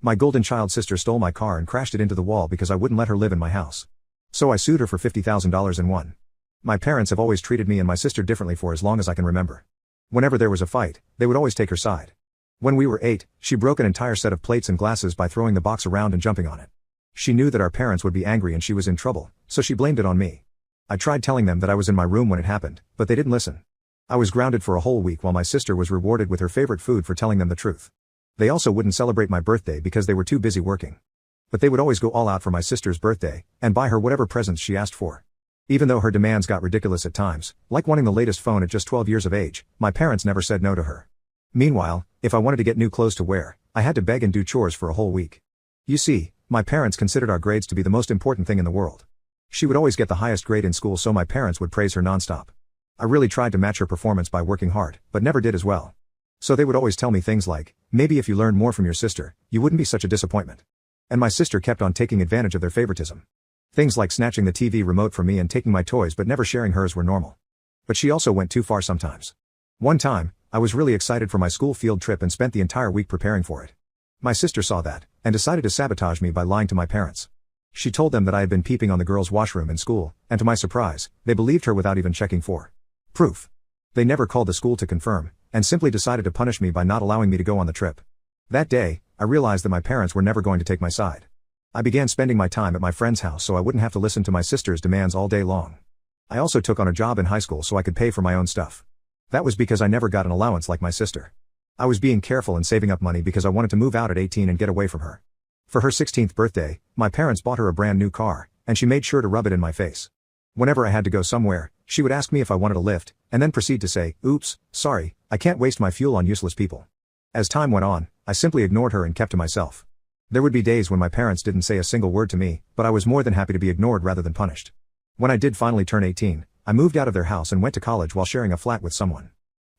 My golden child sister stole my car and crashed it into the wall because I wouldn't let her live in my house. So I sued her for $50,000 and won. My parents have always treated me and my sister differently for as long as I can remember. Whenever there was a fight, they would always take her side. When we were 8, she broke an entire set of plates and glasses by throwing the box around and jumping on it. She knew that our parents would be angry and she was in trouble, so she blamed it on me. I tried telling them that I was in my room when it happened, but they didn't listen. I was grounded for a whole week while my sister was rewarded with her favorite food for telling them the truth. They also wouldn't celebrate my birthday because they were too busy working. But they would always go all out for my sister's birthday, and buy her whatever presents she asked for. Even though her demands got ridiculous at times, like wanting the latest phone at just 12 years of age, my parents never said no to her. Meanwhile, if I wanted to get new clothes to wear, I had to beg and do chores for a whole week. You see, my parents considered our grades to be the most important thing in the world. She would always get the highest grade in school, so my parents would praise her nonstop. I really tried to match her performance by working hard, but never did as well. So they would always tell me things like, maybe if you learned more from your sister, you wouldn't be such a disappointment. And my sister kept on taking advantage of their favoritism. Things like snatching the TV remote from me and taking my toys but never sharing hers were normal. But she also went too far sometimes. One time, I was really excited for my school field trip and spent the entire week preparing for it. My sister saw that, and decided to sabotage me by lying to my parents. She told them that I had been peeping on the girls' washroom in school, and to my surprise, they believed her without even checking for proof. They never called the school to confirm, and simply decided to punish me by not allowing me to go on the trip. That day, I realized that my parents were never going to take my side. I began spending my time at my friend's house so I wouldn't have to listen to my sister's demands all day long. I also took on a job in high school so I could pay for my own stuff. That was because I never got an allowance like my sister. I was being careful and saving up money because I wanted to move out at 18 and get away from her. For her 16th birthday, my parents bought her a brand new car, and she made sure to rub it in my face. Whenever I had to go somewhere, she would ask me if I wanted a lift, and then proceed to say, "Oops, sorry, I can't waste my fuel on useless people." As time went on, I simply ignored her and kept to myself. There would be days when my parents didn't say a single word to me, but I was more than happy to be ignored rather than punished. When I did finally turn 18, I moved out of their house and went to college while sharing a flat with someone.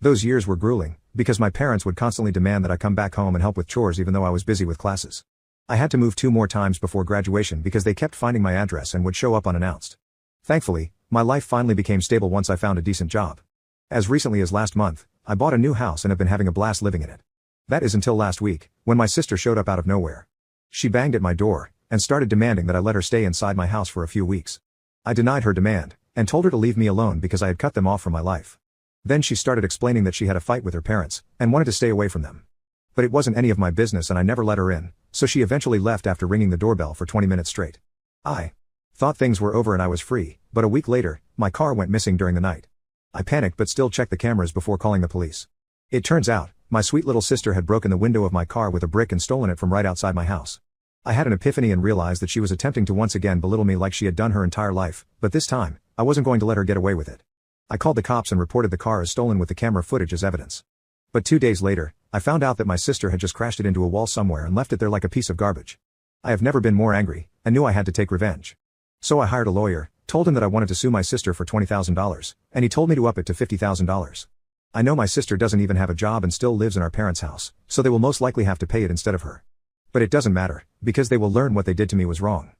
Those years were grueling, because my parents would constantly demand that I come back home and help with chores even though I was busy with classes. I had to move 2 more times before graduation because they kept finding my address and would show up unannounced. Thankfully, my life finally became stable once I found a decent job. As recently as last month, I bought a new house and have been having a blast living in it. That is until last week, when my sister showed up out of nowhere. She banged at my door, and started demanding that I let her stay inside my house for a few weeks. I denied her demand, and told her to leave me alone because I had cut them off from my life. Then she started explaining that she had a fight with her parents, and wanted to stay away from them. But it wasn't any of my business and I never let her in, so she eventually left after ringing the doorbell for 20 minutes straight. I thought things were over and I was free, but a week later, my car went missing during the night. I panicked but still checked the cameras before calling the police. It turns out, my sweet little sister had broken the window of my car with a brick and stolen it from right outside my house. I had an epiphany and realized that she was attempting to once again belittle me like she had done her entire life, but this time, I wasn't going to let her get away with it. I called the cops and reported the car as stolen with the camera footage as evidence. But 2 days later, I found out that my sister had just crashed it into a wall somewhere and left it there like a piece of garbage. I have never been more angry, and knew I had to take revenge. So I hired a lawyer, told him that I wanted to sue my sister for $20,000, and he told me to up it to $50,000. I know my sister doesn't even have a job and still lives in our parents' house, so they will most likely have to pay it instead of her. But it doesn't matter, because they will learn what they did to me was wrong.